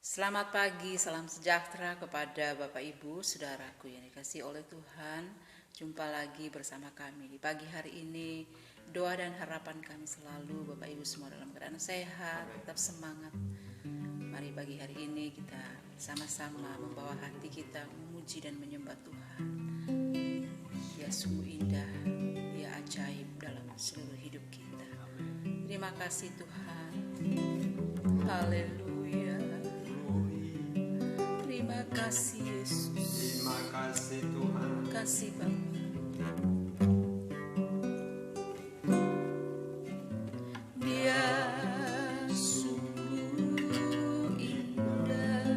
Selamat pagi, salam sejahtera kepada Bapak Ibu, saudaraku yang dikasihi oleh Tuhan. Jumpa lagi bersama kami di pagi hari ini. Doa dan harapan kami selalu Bapak Ibu semua dalam keadaan sehat, tetap semangat. Mari pagi hari ini kita sama-sama membawa hati kita memuji dan menyembah Tuhan. Dia sungguh indah, Dia ajaib dalam seluruh hidup kita. Terima kasih Tuhan. Haleluya. Terima kasih Yesus. Terima kasih Tuhan. Kasih Bapa. Dia sungguh indah.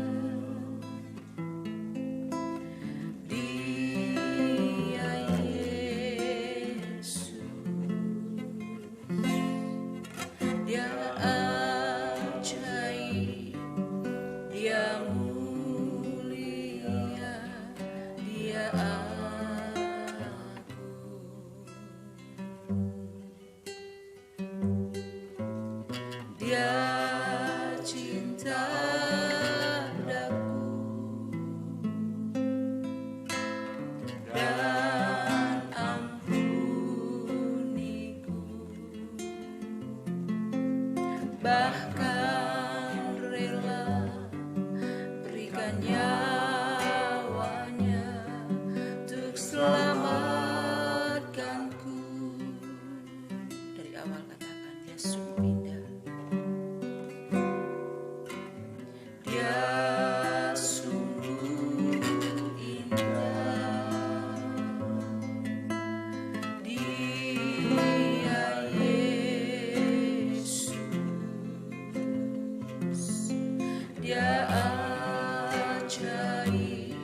Dia Yesus. Dia ajaib. Dia Dia cinta daku dan ampuniku, bahkan rela berikan nyawanya untuk selamatkanku. Dari awal katakan Dia sungguh indah. Dia sungguh indah. Dia Yesus. Dia ajaib.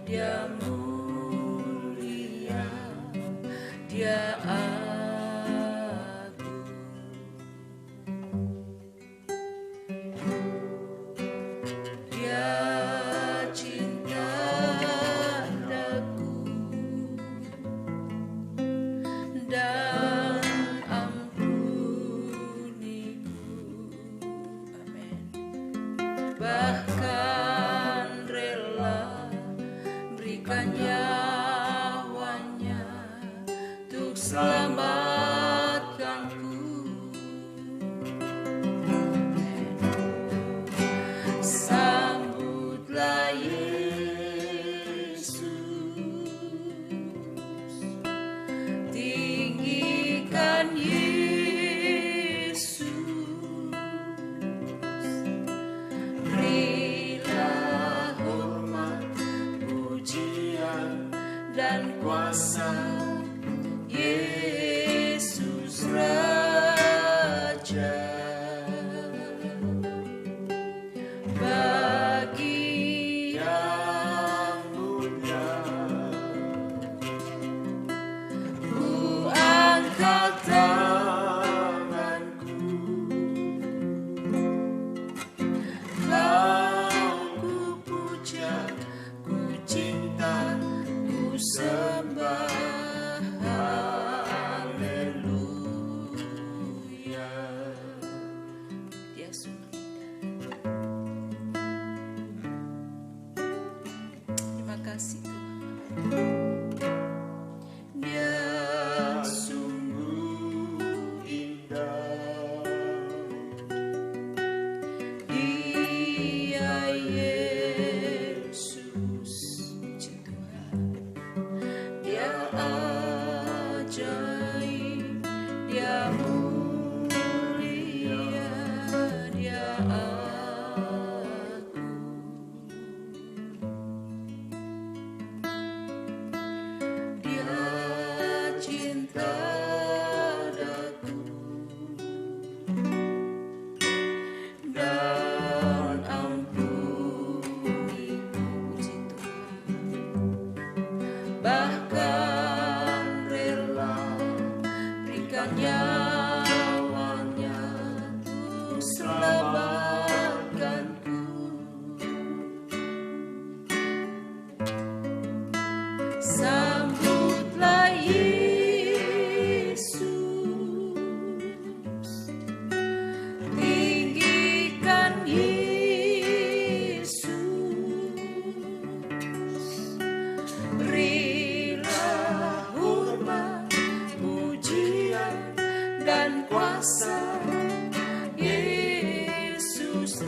Dia mulia. Dia Dia cinta daku dan ampuniku. Amin.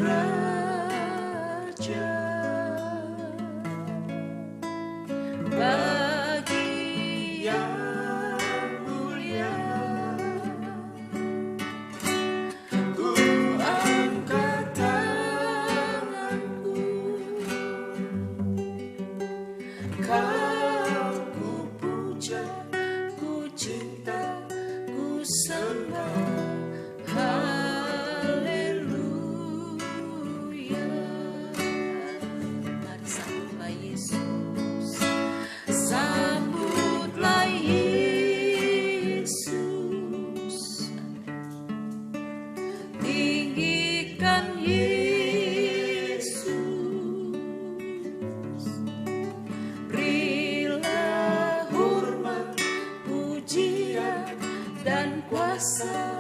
Raja. Bagi yang mulia ku angkat tanganku, Kau ku puja, ku cinta, ku sembah. Haleluya. Mari sambutlah Yesus, sambutlah Yesus, tinggikan Yesus, berilah hormat, pujian dan kuasa.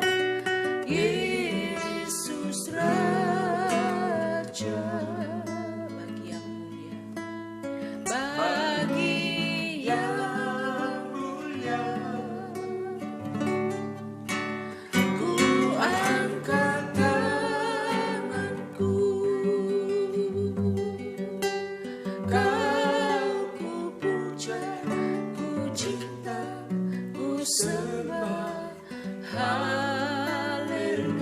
Yesus Raja. Bagi yang mulia, bagi yang mulia, ku angkat tanganku, Kau ku puja, ku cinta, ku sembah. Haleluya.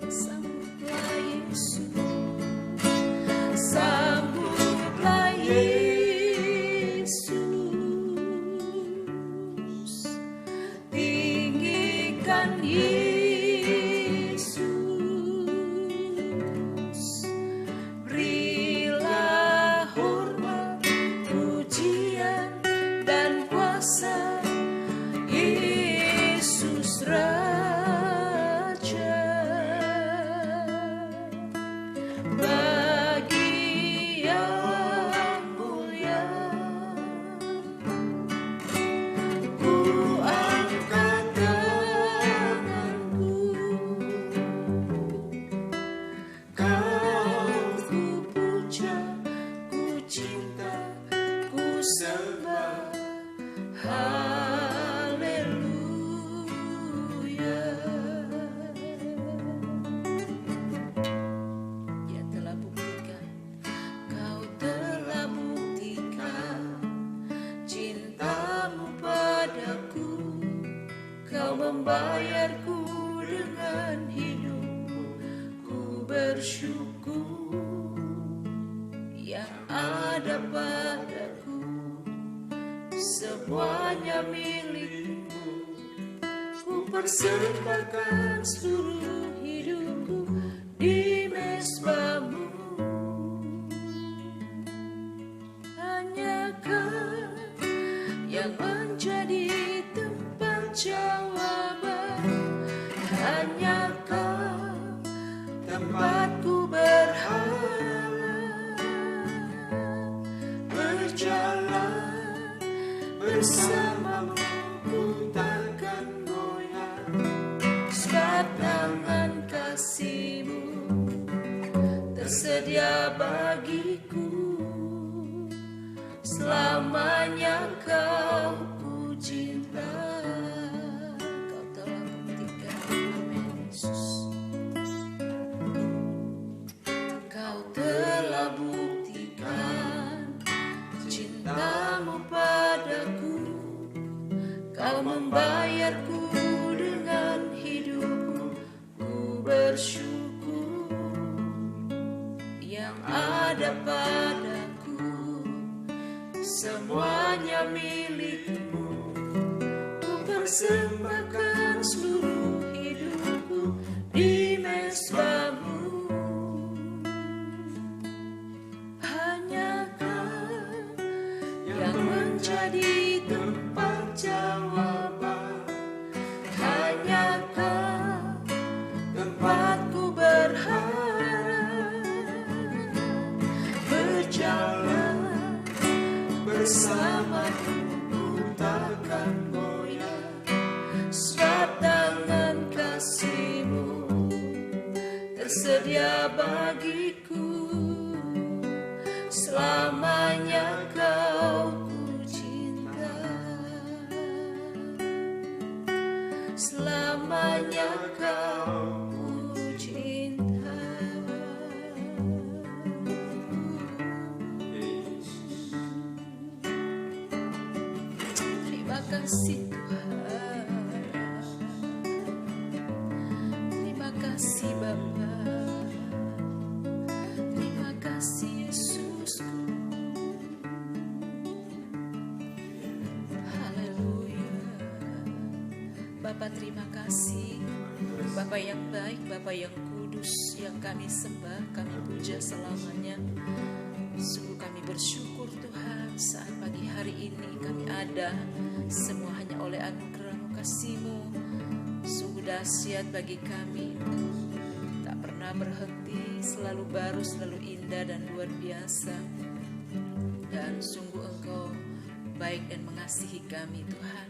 Sambutlah Yesus, sambutlah Yesus, tinggikan Yesus, berilah hormat, pujian dan kuasa. Yesus Raja. Bagi yang mulia ku angkat tanganku, Kau ku puja, ku cinta, ku sembah. Haleluya. Dia telah buktikan, Kau telah buktikan cintamu padaku. Kau membayarku dengan hidupmu. Ku bersyukur yang ada padaku, semuanya milikmu. Ku persembahkan seluruh hidupku di mezbahmu. Hanya Kau yang menjadi tempat jawaban. Hanya Kau tempatku berharap, berjalan bersamamu, ku takkan goyah. Sebab tangan kasih-Mu tersedia bagiku. Selamanya Kau ku cinta. Kau telah buktikan, amin Yesus. Kau telah buktikan cintamu padaku. Kau membayarku dengan hidupmu. Ku bersyukur yang ada padaku, semuanya milikmu. Ku persembahkan seluruh hidupku di mezbahmu. Hanya Kau yang menjadi tempat jawaban. Hanya Kau tempatku berharap, berjalan bersamamu, ku takkan goyah. Sebab tangan kasih-Mu tersedia bagiku. Selamanya Kau ku cinta. Selamanya Kau kasih Bapa, terima kasih Yesusku. Haleluya. Bapa terima kasih, Bapa yang baik, Bapa yang kudus, yang kami sembah, kami puja selamanya. Sungguh kami bersyukur Tuhan saat pagi hari ini kami ada, semua hanya oleh anugerah-Mu, kasih-Mu. Sungguh dahsyat bagi kami, tak pernah berhenti, selalu baru, selalu indah dan luar biasa. Dan sungguh Engkau baik dan mengasihi kami Tuhan.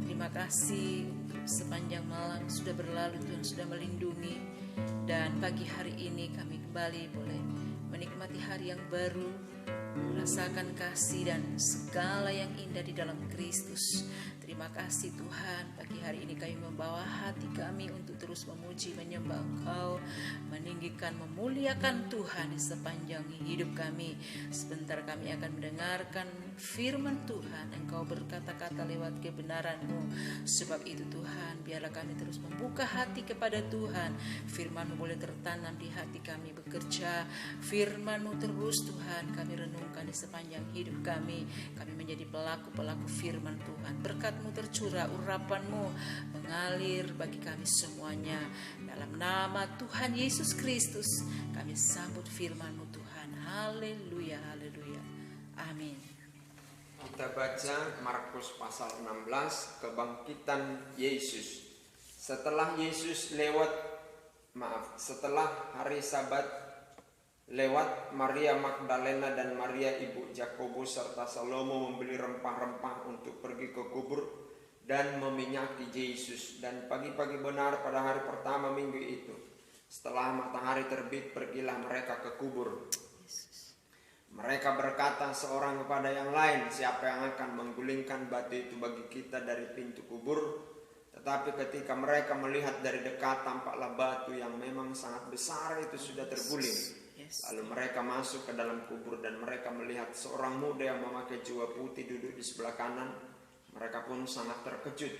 Terima kasih sepanjang malam sudah berlalu, Tuhan sudah melindungi. Dan pagi hari ini kami kembali boleh menikmati hari yang baru, merasakan kasih dan segala yang indah di dalam Kristus. Terima kasih Tuhan, pagi hari ini kami membawa hati kami untuk terus memuji, menyembah Engkau, meninggikan, memuliakan Tuhan di sepanjang hidup kami. Sebentar kami akan mendengarkan firman Tuhan. Engkau berkata-kata lewat kebenaran-Mu. Sebab itu Tuhan, biarlah kami terus membuka hati kepada Tuhan. Firman-Mu boleh tertanam di hati kami, bekerja. Firman-Mu terus Tuhan kami renungkan di sepanjang hidup kami. Kami menjadi pelaku-pelaku firman Tuhan. Berkat-Mu tercurah, urapan-Mu mengalir bagi kami semuanya. Dalam nama Tuhan Yesus Kristus kami sambut firman-Mu Tuhan. Haleluya, haleluya. Amin. Kita baca Markus pasal 16, kebangkitan Yesus. Setelah hari Sabat lewat, Maria Magdalena dan Maria ibu Yakobus serta Salomo membeli rempah-rempah untuk pergi ke kubur dan meminyaki Yesus. Dan pagi-pagi benar pada hari pertama minggu itu, setelah matahari terbit, pergilah mereka ke kubur. Mereka berkata seorang kepada yang lain, siapa yang akan menggulingkan batu itu bagi kita dari pintu kubur? Tetapi ketika mereka melihat dari dekat, tampaklah batu yang memang sangat besar itu sudah terguling. Lalu mereka masuk ke dalam kubur dan mereka melihat seorang muda yang memakai jubah putih duduk di sebelah kanan. Mereka pun sangat terkejut.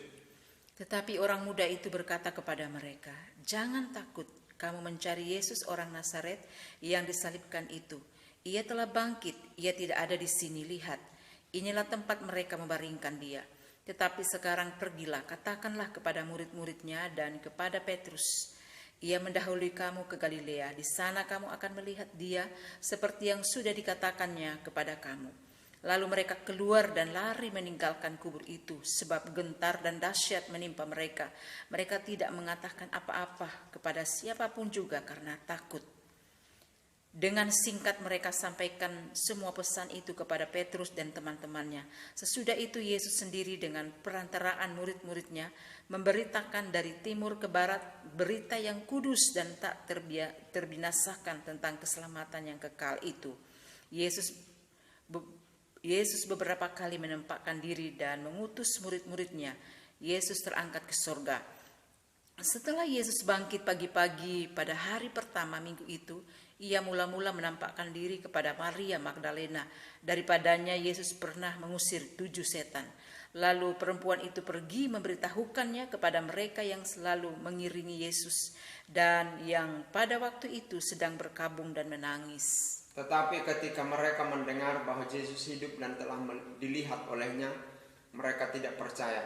Tetapi orang muda itu berkata kepada mereka, jangan takut, kamu mencari Yesus orang Nazaret yang disalibkan itu. Ia telah bangkit, ia tidak ada di sini, lihat. Inilah tempat mereka membaringkan dia. Tetapi sekarang pergilah, katakanlah kepada murid-muridnya dan kepada Petrus, ia mendahului kamu ke Galilea, di sana kamu akan melihat dia seperti yang sudah dikatakannya kepada kamu. Lalu mereka keluar dan lari meninggalkan kubur itu, sebab gentar dan dahsyat menimpa mereka. Mereka tidak mengatakan apa-apa kepada siapapun juga karena takut. Dengan singkat mereka sampaikan semua pesan itu kepada Petrus dan teman-temannya. Sesudah itu Yesus sendiri dengan perantaraan murid-muridnya memberitakan dari timur ke barat berita yang kudus dan tak terbinasakan tentang keselamatan yang kekal itu. Yesus beberapa kali menempatkan diri dan mengutus murid-muridnya. Yesus terangkat ke surga. Setelah Yesus bangkit pagi-pagi pada hari pertama minggu itu, ia mula-mula menampakkan diri kepada Maria Magdalena. Daripadanya Yesus pernah mengusir 7 setan. Lalu perempuan itu pergi memberitahukannya kepada mereka yang selalu mengiringi Yesus dan yang pada waktu itu sedang berkabung dan menangis. Tetapi ketika mereka mendengar bahwa Yesus hidup dan telah dilihat olehnya, mereka tidak percaya.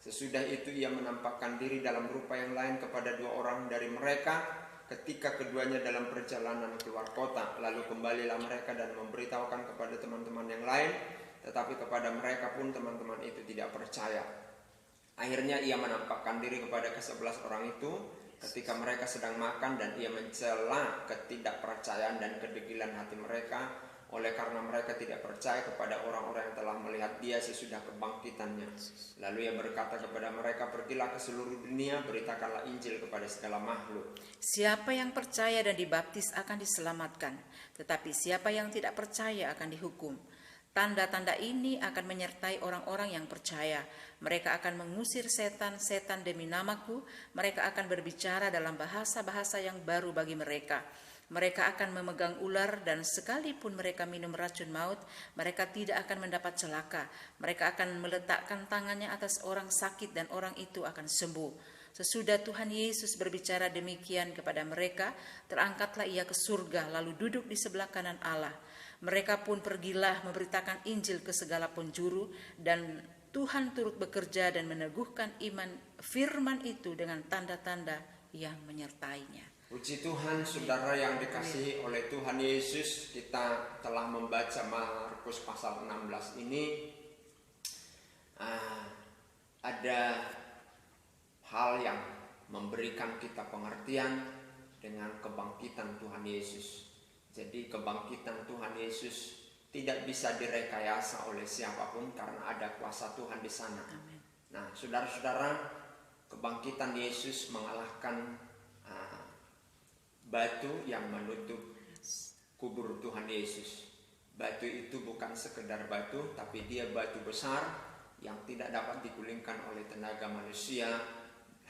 Sesudah itu ia menampakkan diri dalam rupa yang lain kepada 2 orang dari mereka ketika keduanya dalam perjalanan keluar kota. Lalu kembalilah mereka dan memberitahukan kepada teman-teman yang lain, tetapi kepada mereka pun teman-teman itu tidak percaya. Akhirnya ia menampakkan diri kepada ke-11 orang itu ketika mereka sedang makan, dan ia mencela ketidakpercayaan dan kedegilan hati mereka oleh karena mereka tidak percaya kepada orang-orang yang telah melihat dia sesudah kebangkitannya. Lalu ia berkata kepada mereka, pergilah ke seluruh dunia, beritakanlah Injil kepada segala makhluk. Siapa yang percaya dan dibaptis akan diselamatkan, tetapi siapa yang tidak percaya akan dihukum. Tanda-tanda ini akan menyertai orang-orang yang percaya. Mereka akan mengusir setan-setan demi namaku. Mereka akan berbicara dalam bahasa-bahasa yang baru bagi mereka. Mereka akan memegang ular, dan sekalipun mereka minum racun maut, mereka tidak akan mendapat celaka. Mereka akan meletakkan tangannya atas orang sakit dan orang itu akan sembuh. Sesudah Tuhan Yesus berbicara demikian kepada mereka, terangkatlah ia ke surga, lalu duduk di sebelah kanan Allah. Mereka pun pergilah memberitakan Injil ke segala penjuru, dan Tuhan turut bekerja dan meneguhkan iman firman itu dengan tanda-tanda yang menyertainya. Puji Tuhan, saudara yang dikasihi oleh Tuhan Yesus, kita telah membaca Markus pasal 16 ini. Ada hal yang memberikan kita pengertian dengan kebangkitan Tuhan Yesus. Jadi kebangkitan Tuhan Yesus tidak bisa direkayasa oleh siapapun karena ada kuasa Tuhan di sana. Amin. Nah, saudara-saudara, kebangkitan Yesus mengalahkan batu yang menutup kubur Tuhan Yesus. Batu itu bukan sekedar batu, tapi dia batu besar yang tidak dapat digulingkan oleh tenaga manusia,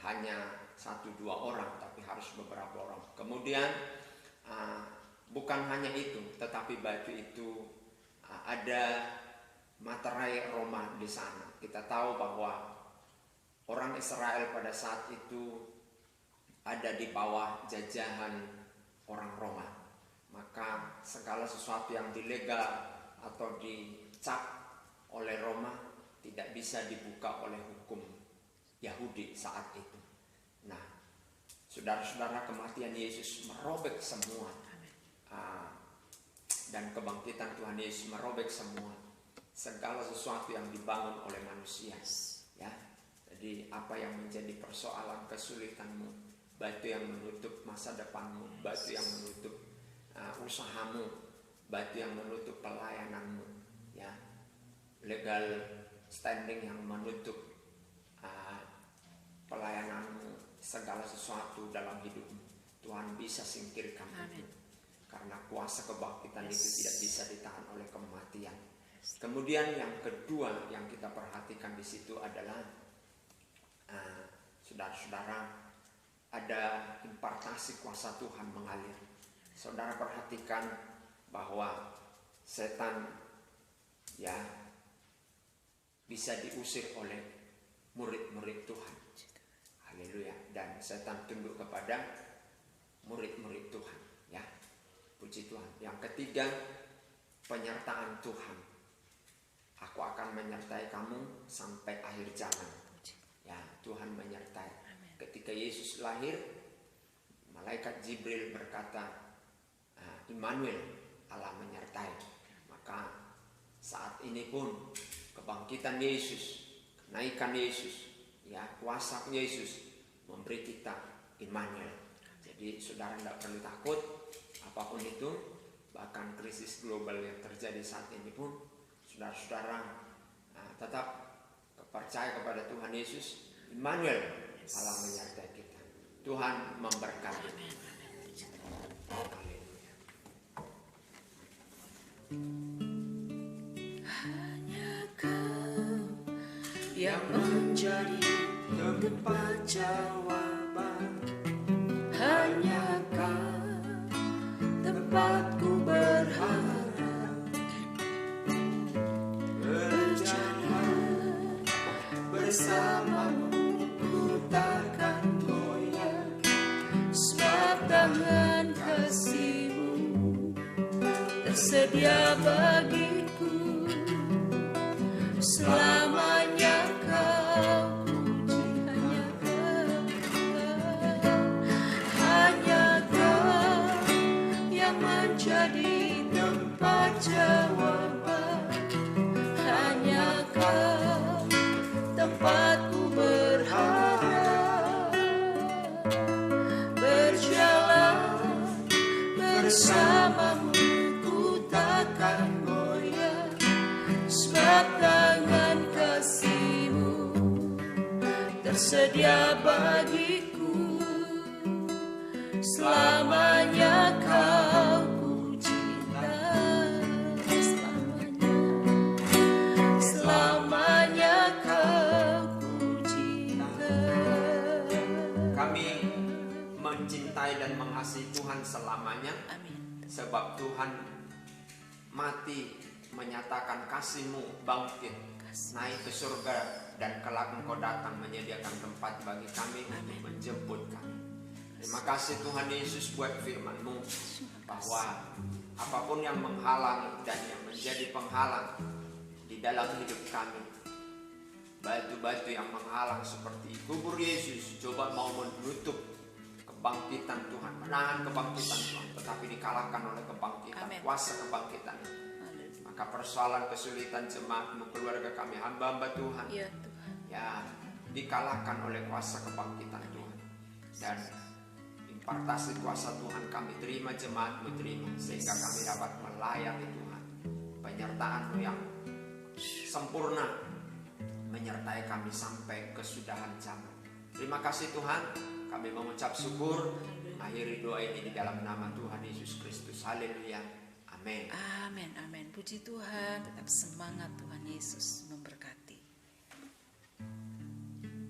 hanya 1-2 orang, tapi harus beberapa orang. Kemudian bukan hanya itu, tetapi batu itu ada materai Roma di sana. Kita tahu bahwa orang Israel pada saat itu ada di bawah jajahan orang Roma. Maka segala sesuatu yang dilegal atau dicap oleh Roma tidak bisa dibuka oleh hukum Yahudi saat itu. Nah, saudara-saudara, kematian Yesus merobek semua, dan kebangkitan Tuhan Yesus merobek semua segala sesuatu yang dibangun oleh manusia. Ya, jadi apa yang menjadi persoalan kesulitanmu, batu yang menutup masa depanmu, batu yang menutup usahamu, batu yang menutup pelayananmu, ya, legal standing yang menutup pelayananmu, segala sesuatu dalam hidupmu, Tuhan bisa singkirkan. Amin. Itu karena kuasa kebangkitan itu tidak bisa ditahan oleh kematian. Kemudian yang kedua yang kita perhatikan di situ adalah saudara-saudara, ada impartasi kuasa Tuhan mengalir. Saudara perhatikan bahwa setan ya bisa diusir oleh murid-murid Tuhan. Haleluya. Dan setan tunduk kepada murid-murid Tuhan, ya. Puji Tuhan. Yang ketiga, penyertaan Tuhan. Aku akan menyertai kamu sampai akhir zaman. Ya, Tuhan menyertai. Ketika Yesus lahir, malaikat Jibril berkata, Immanuel, Allah menyertai. Maka saat ini pun kebangkitan Yesus, kenaikan Yesus, ya, kuasa Yesus memberi kita Immanuel. Jadi saudara tidak perlu takut apapun itu, bahkan krisis global yang terjadi saat ini pun, saudara-saudara tetap percaya kepada Tuhan Yesus, Immanuel, Allah menyertai kita. Tuhan memberkati. Hanya Kau yang menjadi tempat jawaban, hanya Kau tempatku berharap, berjalan bersamamu ku takkan goyah, sebab tangan kasih-Mu tersedia bagiku. Selamanya Kau puji, hanya Kau yang menjadi tempat jawaban, hanya Kau tempatku berharap, berjalan bersamamu ku takkan goyah, sebab tangan kasih-Mu tersedia bagiku. Selamanya Kau kucinta, selamanya Kau kucinta. Kami mencintai dan mengasihi Tuhan selamanya. Amin. Sebab Tuhan mati menyatakan kasih-Mu bangkit kasih. naik ke surga, dan kelak Engkau datang menyediakan tempat bagi kami untuk menjemput kami. Terima kasih Tuhan Yesus buat firman-Mu, bahwa apapun yang menghalang dan yang menjadi penghalang di dalam hidup kami, batu-batu yang menghalang seperti kubur Yesus coba mau menutup kebangkitan Tuhan, menahan kebangkitan Tuhan, tetapi dikalahkan oleh kebangkitan, kuasa kebangkitan. Maka persoalan kesulitan jemaat-Mu, keluarga kami, hamba-hamba Tuhan, Ya Tuhan. ya dikalahkan oleh kuasa kebangkitan Tuhan. Dan impartasi kuasa Tuhan kami terima, jemaat-Mu terima, sehingga kami dapat melayani Tuhan. Penyertaan-Mu yang sempurna menyertai kami sampai kesudahan zaman. Terima kasih Tuhan, kami mengucap syukur. Akhiri doa ini di dalam nama Tuhan Yesus Kristus. Haleluya. Amin. Amin, amin. Puji Tuhan, tetap semangat, Tuhan Yesus memberkati.